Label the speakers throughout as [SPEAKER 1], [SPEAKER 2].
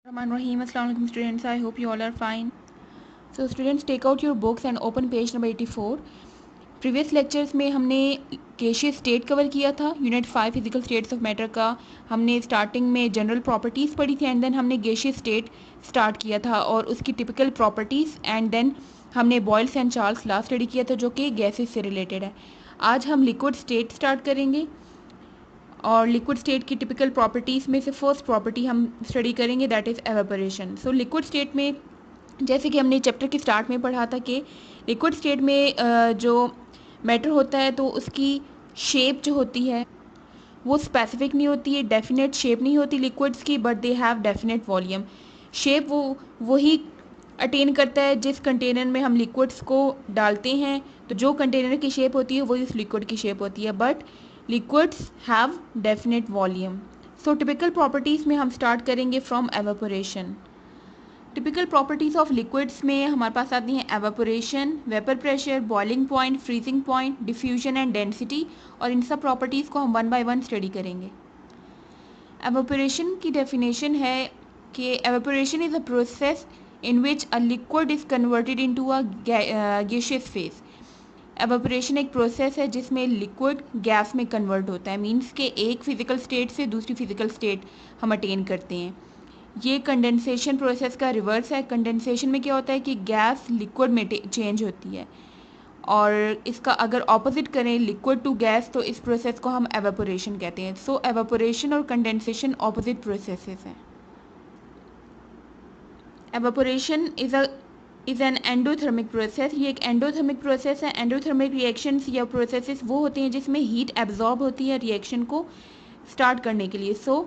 [SPEAKER 1] Rahim. Assalamu alaikum students. I hope you all are fine. So students, take out your books and open page number 84. Previous lectures में हमने gaseous state cover किया था, unit 5 physical states of matter का। हमने starting में general properties पढ़ी थी and then हमने गैसियस स्टेट स्टार्ट किया था और उसकी टिपिकल प्रॉपर्टीज़ एंड देन हमने Boyle's and Charles law study किया था जो कि गैसेस से रिलेटेड है। आज हम लिक्विड स्टेट स्टार्ट करेंगे और लिक्विड स्टेट की टिपिकल प्रॉपर्टीज़ में से फर्स्ट प्रॉपर्टी हम स्टडी करेंगे, that is evaporation. So liquid state में जैसे कि हमने चैप्टर के स्टार्ट में पढ़ा था कि लिक्विड स्टेट में जो मैटर होता है तो उसकी शेप जो होती है वो स्पेसिफिक नहीं होती है, डेफिनेट शेप नहीं होती लिक्विड्स की, but they have definite volume. Shape वही अटेन करता है जिस कंटेनर में हम लिक्विड्स को डालते हैं, तो जो कंटेनर की शेप होती है वही उस लिक्विड की शेप होती है, but liquids have definite volume. So typical properties में हम स्टार्ट करेंगे from evaporation. Typical properties of liquids में हमारे पास आती हैं evaporation, vapour pressure, boiling point, freezing point, diffusion and density, और इन सब प्रॉपर्टीज़ को हम वन बाय वन स्टडी करेंगे। एवेपोरेशन की डेफिनेशन है कि evaporation is a process in which a liquid is converted into a gaseous phase। Evaporation एक process है जिसमें लिक्विड गैस में कन्वर्ट होता है, मीन्स के एक फिजिकल स्टेट से दूसरी फिजिकल स्टेट हम अटेन करते हैं। ये कंडेंसेशन प्रोसेस का रिवर्स है। कंडेंसेशन में क्या होता है कि गैस लिक्विड में चेंज होती है, और इसका अगर ऑपोजिट करें लिक्विड टू गैस तो इस प्रोसेस को हम एवेपोरेशन कहते हैं। सो एवेपोरेशन और कंडेंसेशन ऑपोजिट प्रोसेसेस हैं। Evaporation is an endothermic process. ये एक एंडोथर्मिक प्रोसेस है। एंडोथर्मिक रिएक्शंस या प्रोसेसेस वो होते हैं जिसमें हीट एब्जॉर्ब होती है रिएक्शन को स्टार्ट करने के लिए। So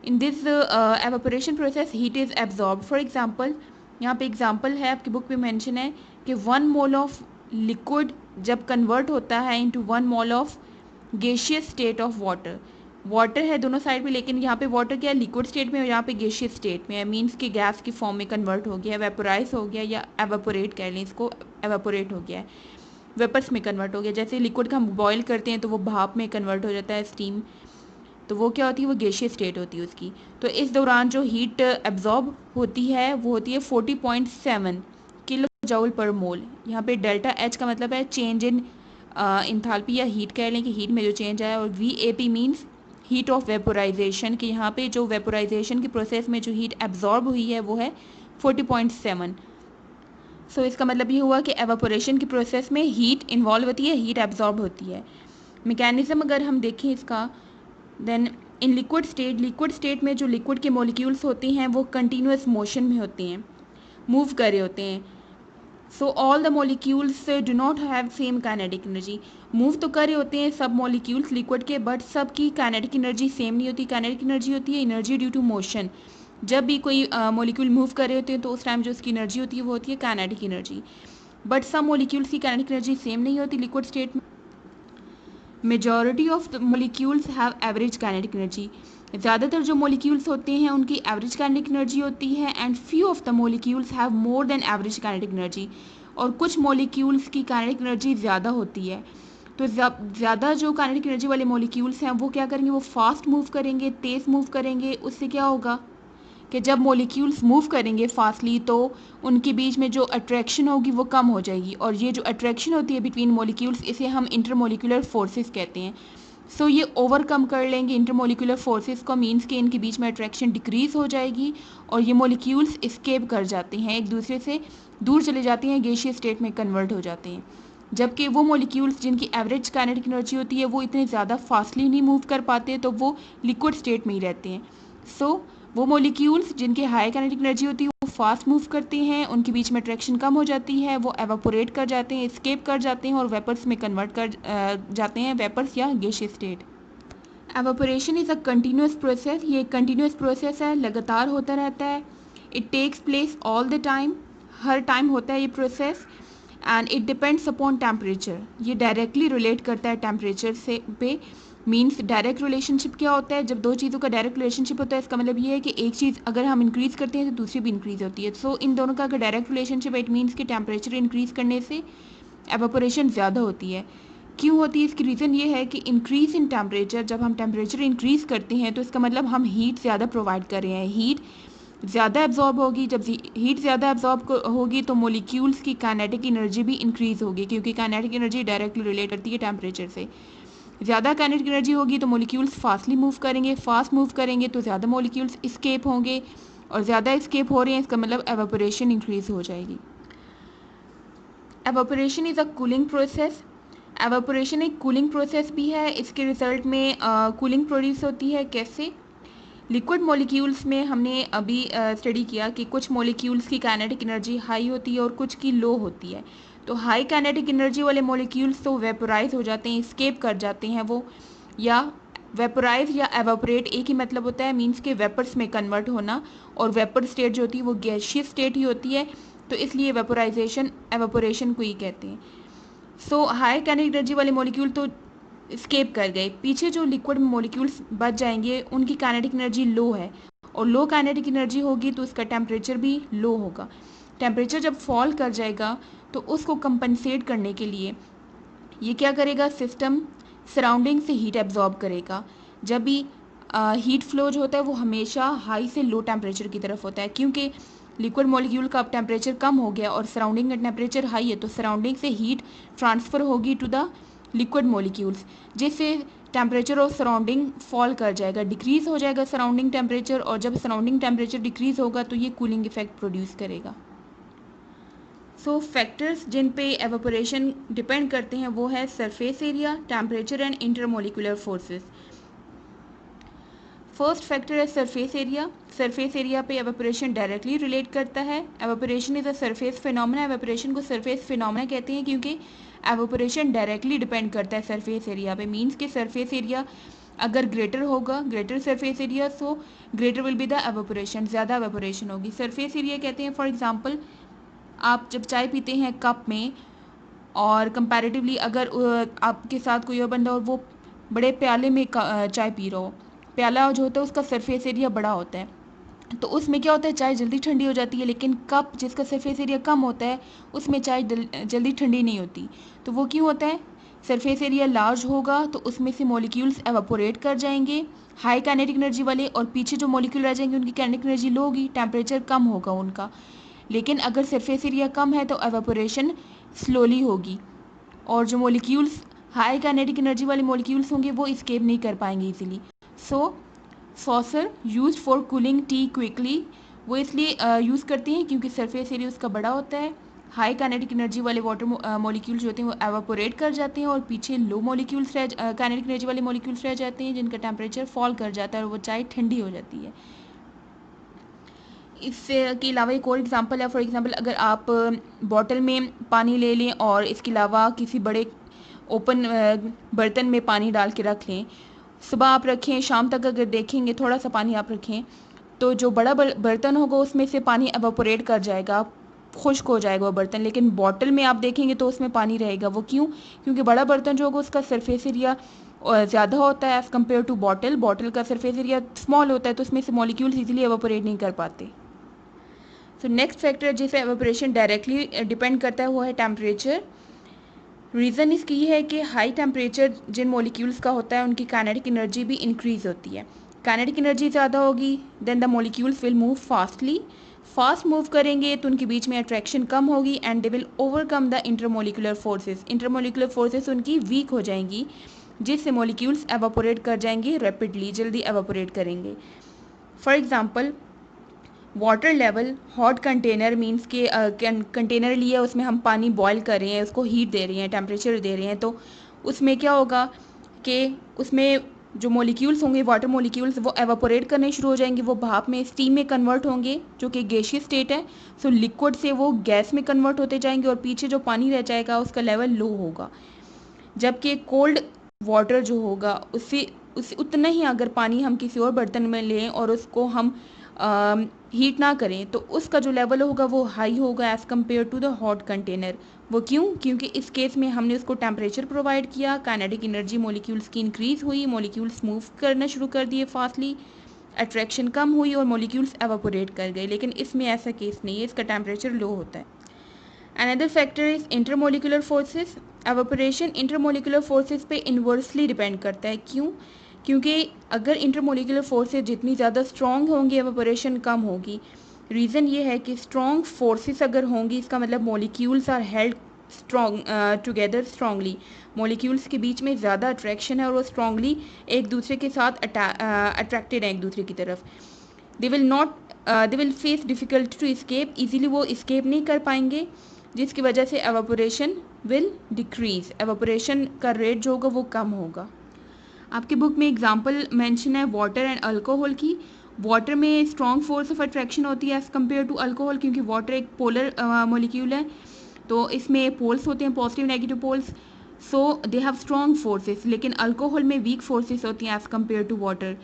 [SPEAKER 1] in this evaporation process heat is absorb. For example, यहाँ पे एग्जांपल है, आपकी बुक पे मेंशन है कि 1 मोल ऑफ लिक्विड जब कन्वर्ट होता है into 1 mole of gaseous state of water. Water है दोनों साइड पे, लेकिन यहाँ पे वाटर क्या है, लिक्विड स्टेट में, और यहाँ पे गैसियस स्टेट में है, मीन्स कि गैस की फॉर्म में कन्वर्ट हो गया है, वेपोराइज हो गया, या एवेपोरेट कह लें इसको, एवेपोरेट हो गया है, वेपर्स में कन्वर्ट हो गया। जैसे लिक्विड का हम बॉयल करते हैं तो वो भाप में कन्वर्ट हो जाता है, स्टीम, तो वो क्या होती है, वो गैसियस स्टेट होती है उसकी। तो इस दौरान जो हीट एब्जॉर्ब होती है वो होती है 40.7 किलो जूल पर मोल। यहाँ पे डेल्टा एच का मतलब है चेंज इन इंथाल्पी, या हीट कह लें कि हीट में जो चेंज आया, और V A P means heat of vaporisation, कि यहाँ पे जो वेपोराइजेशन की प्रोसेस में जो हीट एब्जॉर्ब हुई है वो है 40.7। सो इसका मतलब ये हुआ कि एवापोरेशन की प्रोसेस में हीट इन्वॉल्व होती है, हीट एब्जॉर्ब होती है। मैकेनिज्म अगर हम देखें इसका, देन इन लिक्विड स्टेट में जो लिक्विड के मॉलिक्यूल्स होते हैं वो कंटिन्यूस मोशन में होते हैं, मूव कर रहे होते हैं। So all the molecules do not have same kinetic energy. Move तो कर रहे होते हैं सब मॉलिक्यूल्स लिक्विड के, बट सब की काइनेटिक एनर्जी सेम नहीं होती। काइनेटिक एनर्जी होती है एनर्जी ड्यू टू मोशन। जब भी कोई मॉलिक्यूल मूव कर रहे होते हैं तो उस टाइम जो उसकी एनर्जी होती है वो होती है काइनेटिक एनर्जी, बट सब मॉलिक्यूल्स की काइनेटिक एनर्जी सेम नहीं होती लिक्विड स्टेट में। Majority of the molecules have average kinetic energy. ज़्यादातर जो मॉलिक्यूल्स होते हैं उनकी एवरेज काइनेटिक एनर्जी होती है, and few of the molecules have more than average kinetic energy, और कुछ मॉलिक्यूल्स की काइनेटिक एनर्जी ज़्यादा होती है। तो ज़्यादा जो काइनेटिक एनर्जी वाले मॉलिक्यूल्स हैं वो क्या करेंगे, वो फास्ट मूव करेंगे, तेज़ मूव करेंगे। उससे क्या होगा कि जब मॉलिक्यूल्स मूव करेंगे फास्टली तो उनके बीच में जो अट्रैक्शन होगी वो कम हो जाएगी, और ये जो अट्रैक्शन होती है बिटवीन मॉलिक्यूल्स इसे हम इंटरमोलिकुलर फोर्सेस कहते हैं। सो ये ओवरकम कर लेंगे इंटरमोलिकुलर फोर्सेस को, मीन्स के इनके बीच में अट्रैक्शन डिक्रीज़ हो जाएगी और ये मॉलिक्यूल्स एस्केप कर जाते हैं, एक दूसरे से दूर चले जाते हैं, गैसियस स्टेट में कन्वर्ट हो जाते हैं। जबकि वो मॉलिक्यूल्स जिनकी एवरेज काइनेटिक एनर्जी होती है वो इतने ज़्यादा फास्टली नहीं मूव कर पाते, तो वो लिक्विड स्टेट में ही रहते हैं। सो वो मॉलिक्यूल्स जिनके हाई काइनेटिक एनर्जी होती है वो फास्ट मूव करते हैं, उनके बीच में अट्रैक्शन कम हो जाती है, वो एवापोरेट कर जाते हैं, एस्केप कर जाते हैं और वेपर्स में कन्वर्ट कर जाते हैं, वेपर्स या gaseous state. Evaporation is a continuous process. ये कंटिन्यूस प्रोसेस है, लगातार होता रहता है। It takes place all the time, हर टाइम होता है ये process, and it depends upon temperature. ये डायरेक्टली रिलेट करता है टेम्परेचर से पे। मीन्स डायरेक्ट रिलेशनशिप क्या होता है, जब दो चीज़ों का डायरेक्ट रिलेशनशिप होता है इसका मतलब ये है कि एक चीज़ अगर हम इंक्रीज़ करते हैं तो दूसरी भी इंक्रीज़ होती है। सो इन दोनों का अगर डायरेक्ट रिलेशनशिप, इट मीन्स कि टेम्परेचर इंक्रीज़ करने से एवापोरेशन ज़्यादा होती है। क्यों होती है, इसकी रीज़न ये है कि इंक्रीज़ इन टेम्परेचर, जब हम टेम्परेचर इंक्रीज़ करते हैं तो इसका मतलब हम हीट ज़्यादा प्रोवाइड कर रहे हैं। हीट ज़्यादा एब्जॉर्ब होगी, जब हीट ज़्यादा एब्जॉर्ब होगी तो मोलिक्यूल्स की काइनेटिक एनर्जी भी इंक्रीज़ होगी, क्योंकि काइनेटिक एनर्जी डायरेक्टली रिलेट करती है टेम्परेचर से। ज़्यादा काइनेटिक एनर्जी होगी तो मोलिक्यूल्स फास्टली मूव करेंगे, फास्ट मूव करेंगे तो ज़्यादा मोलिक्यूल्स इस्केप होंगे, और ज़्यादा इस्केप हो रहे हैं इसका मतलब एवापोरेशन इंक्रीज़ हो जाएगी। Evaporation is a cooling process. Evaporation एक कूलिंग प्रोसेस भी है, इसके रिजल्ट में कूलिंग प्रोड्यूस होती है। कैसे? लिक्विड मॉलिक्यूल्स में हमने अभी स्टडी किया कि कुछ मॉलिक्यूल्स की काइनेटिक एनर्जी हाई होती है और कुछ की लो होती है। तो हाई काइनेटिक एनर्जी वाले मॉलिक्यूल्स तो वेपोराइज हो जाते हैं, एस्केप कर जाते हैं वो, या वेपोराइज या एवापोरेट एक ही मतलब होता है, मींस के वेपर्स में कन्वर्ट होना, और वेपर स्टेट जो होती है वो गैसियस स्टेट ही होती है, तो इसलिए वेपोराइजेशन एवापोरेशन को ही कहते हैं। सो हाई काइनेटिक एनर्जी वाले मॉलिक्यूल तो स्केप कर गए, पीछे जो लिक्विड मॉलिक्यूल्स बच जाएंगे उनकी काइनेटिक एनर्जी लो है, और लो काइनेटिक एनर्जी होगी तो उसका टेम्परेचर भी लो होगा। टेम्परेचर जब फॉल कर जाएगा तो उसको कंपनसेट करने के लिए ये क्या करेगा, सिस्टम सराउंडिंग से हीट एब्जॉर्ब करेगा। जब भी हीट फ्लो जो होता है वो हमेशा हाई से लो टेम्परेचर की तरफ होता है, क्योंकि लिक्विड मॉलिक्यूल का अब टेम्परेचर कम हो गया और सराउंडिंग का टेम्परेचर हाई है, तो सराउंडिंग से हीट ट्रांसफ़र होगी टू द लिक्विड मॉलिक्यूल्स, जिससे टेम्परेचर ऑफ सराउंडिंग फॉल कर जाएगा, डिक्रीज़ हो जाएगा सराउंडिंग टेम्परेचर, और जब सराउंडिंग टेम्परेचर डिक्रीज़ होगा तो ये कूलिंग इफेक्ट प्रोड्यूस करेगा। सो फैक्टर्स जिन पे एवापोरेशन डिपेंड करते हैं वो है surface area, temperature and intermolecular forces. First factor है सरफेस एरिया। सरफेस एरिया पे एवापोरेशन डायरेक्टली रिलेट करता है। Evaporation is a surface phenomena. Evaporation को सरफेस फिनोमेना कहते हैं क्योंकि एवापोरेशन डायरेक्टली डिपेंड करता है सरफेस एरिया पे, मीन्स कि सरफेस एरिया अगर ग्रेटर होगा, greater surface area, so greater will be the evaporation, ज़्यादा एवापोरेशन होगी। सरफेस एरिया कहते हैं, फॉर एग्जांपल आप जब चाय पीते हैं कप में, और कंपैरेटिवली अगर आपके साथ कोई और बंदा और वो बड़े प्याले में चाय पी रहा हो, प्याला जो होता है उसका सरफेस एरिया बड़ा होता है, तो उसमें क्या होता है, चाय जल्दी ठंडी हो जाती है, लेकिन कप जिसका सरफेस एरिया कम होता है उसमें चाय जल्दी ठंडी नहीं होती। तो वो क्यों होता है, सरफेस एरिया लार्ज होगा तो उसमें से मॉलिक्यूल्स एवापोरेट कर जाएंगे हाई काइनेटिक एनर्जी वाले, और पीछे जो मॉलिक्यूल रह जाएंगे उनकी काइनेटिक एनर्जी लो होगी, टेम्परेचर कम होगा उनका। लेकिन अगर सरफेस एरिया कम है तो एवापोरेशन स्लोली होगी, और जो मॉलिक्यूल्स हाई काइनेटिक एनर्जी वाले मॉलिक्यूल्स होंगे वो इस्केप नहीं कर पाएंगे easily. So saucer use for cooling T quickly, वो इसलिए यूज़ करते हैं क्योंकि सरफेस एरिया उसका बड़ा होता है, हाई काइनेटिक एनर्जी वाले वाटर मॉलिक्यूल्स होते हैं वो एवापोरेट कर जाते हैं, और पीछे लो मॉलिक्यूल्स काइनेटिक एनर्जी वाले मॉलिक्यूल्स रह जाते हैं जिनका टेम्परेचर फॉल कर जाता है और वो चाय ठंडी हो जाती है। इससे के अलावा एक और एग्जांपल है, फॉर एग्जांपल अगर आप बॉटल में पानी ले लें और इसके अलावा किसी बड़े ओपन बर्तन में पानी डाल के रख लें, सुबह आप रखें, शाम तक अगर देखेंगे थोड़ा सा पानी आप रखें, तो जो बड़ा बर्तन होगा उसमें से पानी एवापोरेट कर जाएगा, खुश्क हो जाएगा वो बर्तन, लेकिन बॉटल में आप देखेंगे तो उसमें पानी रहेगा। वो क्यों? क्योंकि बड़ा बर्तन जो होगा उसका सरफेस एरिया ज़्यादा होता है as compare to bottle, bottle का सरफेस एरिया स्मॉल होता है तो उसमें से मॉलिक्यूल्स इजीली एवापोरेट नहीं कर पाते। तो नेक्स्ट फैक्टर जिसे एवापोरेशन डायरेक्टली डिपेंड करता है वो है टेम्परेचर। रीज़न इसकी ये है कि हाई टेम्परेचर जिन मॉलिक्यूल्स का होता है उनकी काइनेटिक एनर्जी भी इंक्रीज़ होती है। काइनेटिक एनर्जी ज़्यादा होगी then the molecules will move fastly, fast move करेंगे तो उनके बीच में अट्रैक्शन कम होगी, and they will overcome the intermolecular forces. Intermolecular forces उनकी वीक हो जाएंगी, जिससे मॉलिक्यूल्स एवापोरेट कर जाएंगे रैपिडली, जल्दी एवापोरेट करेंगे। For example water level, hot container means के कंटेनर लिया उसमें हम पानी बॉयल कर रहे हैं, उसको हीट दे रहे हैं, टेम्परेचर दे रहे हैं, तो उसमें क्या होगा कि उसमें जो मॉलिक्यूल्स होंगे, वाटर मॉलिक्यूल्स, वो एवापोरेट करने शुरू हो जाएंगे, वो भाप में स्टीम में कन्वर्ट होंगे जो कि गैसियस स्टेट है। सो लिक्विड से वो गैस में कन्वर्ट होते जाएंगे और पीछे जो पानी रह जाएगा उसका लेवल लो होगा। जबकि कोल्ड वाटर जो होगा उससे उतना ही अगर पानी हम किसी और बर्तन में लें और उसको हम हीट ना करें तो उसका जो लेवल होगा वो हाई होगा as compare to the hot container. वो क्यों? क्योंकि इस केस में हमने उसको टेम्परेचर प्रोवाइड किया, काइनेटिक एनर्जी मॉलिक्यूल्स की इंक्रीज़ हुई, मॉलिक्यूल्स मूव करना शुरू कर दिए फास्टली, अट्रैक्शन कम हुई और मॉलिक्यूल्स एवापोरेट कर गए। लेकिन इसमें ऐसा केस नहीं है, इसका टेम्परेचर लो होता है। Another factor is intermolecular forces. Evaporation intermolecular forces पे इन्वर्सली डिपेंड करता है। क्यों? क्योंकि अगर इंटरमोलिकुलर फोर्सेस जितनी ज़्यादा स्ट्रॉन्ग होंगी एवापोरेशन कम होगी। रीज़न ये है कि स्ट्रॉन्ग फोर्सेस अगर होंगी इसका मतलब molecules are held strong together strongly, molecules के बीच में ज़्यादा अट्रैक्शन है और वो स्ट्रांगली एक दूसरे के साथ अट्रैक्टेड है एक दूसरे की तरफ। They will face difficult to escape, easily वो इस्केप नहीं कर पाएंगे, जिसकी वजह से एवापोरेशन विल डिक्रीज, एवापोरेशन का रेट जो होगा वो कम होगा। आपकी बुक में एग्जांपल मेंशन है वाटर एंड अल्कोहल की। वाटर में स्ट्रॉन्ग फोर्स ऑफ अट्रैक्शन होती है एज़ कम्पेयर टू अल्कोहल, क्योंकि वाटर एक पोलर मॉलिक्यूल है, तो इसमें पोल्स होते हैं, positive negative poles, so they have strong forces. लेकिन अल्कोहल में वीक फोर्सेस होती हैं as compare to water,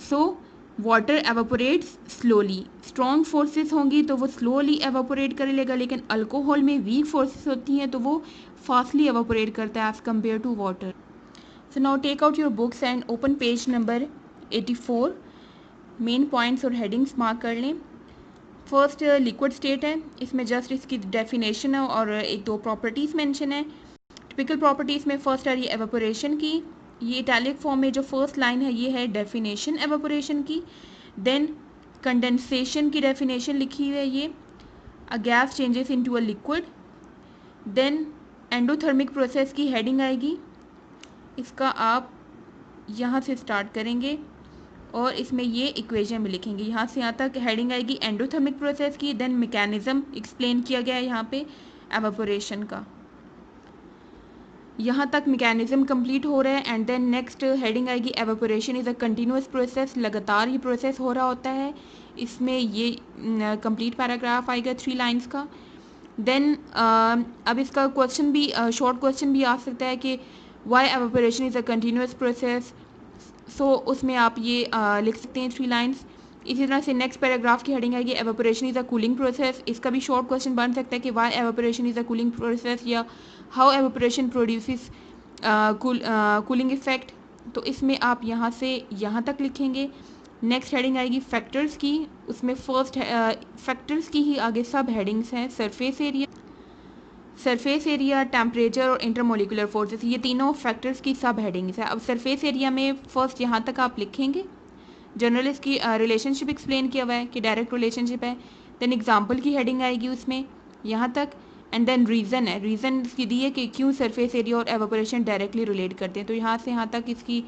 [SPEAKER 1] so water evaporates slowly. Strong forces होंगी तो वो स्लोली एवापोरेट कर लेगा, लेकिन अल्कोहल में वीक फोर्सेस होती हैं तो वो फास्टली एवापोरेट करता है as compare to water. So now take out your books and open page number 84. Main points और हेडिंग्स मार्क कर लें। फर्स्ट लिक्विड स्टेट है, इसमें जस्ट इसकी डेफिनेशन है और एक दो प्रॉपर्टीज़ मेंशन है। टिपिकल प्रॉपर्टीज़ में फर्स्ट आ रही है एवापोरेशन की। ये इटैलिक फॉर्म में जो फर्स्ट लाइन है ये है डेफिनेशन एवापोरेशन की। देन कंडेंसेशन की डेफिनेशन लिखी हुई है ये, a gas changes into a liquid. Then endothermic process की हेडिंग आएगी, इसका आप यहाँ से स्टार्ट करेंगे और इसमें ये इक्वेशन भी लिखेंगे। यहाँ से यहाँ तक हेडिंग आएगी एंडोथर्मिक प्रोसेस की। देन मैकेनिज्म एक्सप्लेन किया गया है यहाँ पे एवापोरेशन का, यहाँ तक मैकेनिज्म कंप्लीट हो रहा है। एंड देन नेक्स्ट हेडिंग आएगी evaporation is a continuous process, लगातार ये प्रोसेस हो रहा होता है। इसमें ये कंप्लीट पैराग्राफ आएगा 3 लाइन्स का। देन अब इसका क्वेश्चन भी शॉर्ट क्वेश्चन भी आ सकता है कि why evaporation is a continuous process, so उसमें आप ये लिख सकते हैं 3 लाइन्स। इसी तरह से नेक्स्ट पैराग्राफ की हेडिंग आएगी evaporation is a cooling process, इसका भी शॉर्ट क्वेश्चन बन सकता है कि why evaporation is a cooling process या how evaporation produces cooling effect. तो इसमें आप यहाँ से यहाँ तक लिखेंगे। नेक्स्ट हेडिंग आएगी फैक्टर्स की, उसमें फर्स्ट फैक्टर्स की ही आगे सब हेडिंग्स हैं, सरफेस एरिया, टेम्परेचर और इंटरमोलिकुलर फोर्सेस, ये तीनों फैक्टर्स की सब हेडिंग्स है। अब सरफेस एरिया में फर्स्ट यहाँ तक आप लिखेंगे, जनरल इसकी रिलेशनशिप एक्सप्लेन किया हुआ है कि डायरेक्ट रिलेशनशिप है। देन एग्जांपल की हेडिंग आएगी उसमें यहाँ तक। एंड देन रीज़न है, रीज़न इसकी दी है कि क्यों सरफेस एरिया और एवापोरेशन डायरेक्टली रिलेट करते हैं, तो यहाँ से यहाँ तक इसकी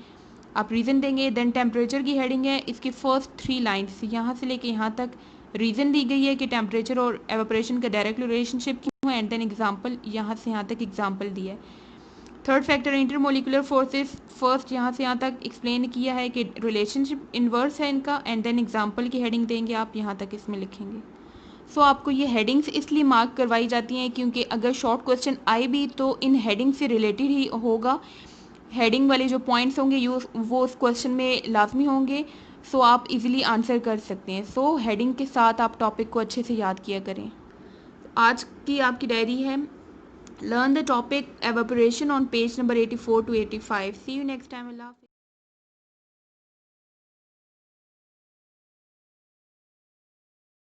[SPEAKER 1] आप रीज़न देंगे। देन टेम्परेचर की हेडिंग है, इसकी फर्स्ट 3 लाइन्स यहाँ से लेके यहाँ तक रीज़न दी गई है कि टेम्परेचर और एवापोरेशन का डायरेक्ट रिलेशनशिप क्यों है। एंड देन एग्जांपल, यहाँ से यहाँ तक एग्जांपल दिया है। Third factor intermolecular forces, first यहाँ से यहाँ तक एक्सप्लेन किया है कि रिलेशनशिप इन्वर्स है इनका। एंड देन एग्जांपल की हेडिंग देंगे आप, यहाँ तक इसमें लिखेंगे। सो आपको ये हेडिंग्स इसलिए मार्क करवाई जाती हैं क्योंकि अगर शॉर्ट क्वेश्चन आए भी तो इन हेडिंग से रिलेटेड ही होगा, हेडिंग वाले जो पॉइंट्स होंगे वो उस क्वेश्चन में लाजमी होंगे, सो आप इजीली आंसर कर सकते हैं। सो हेडिंग के साथ आप टॉपिक को अच्छे से याद किया करें। आज की आपकी डायरी है, learn the topic evaporation on page number 84 to 85। See you next time. अल्लाह हाफ़िज़।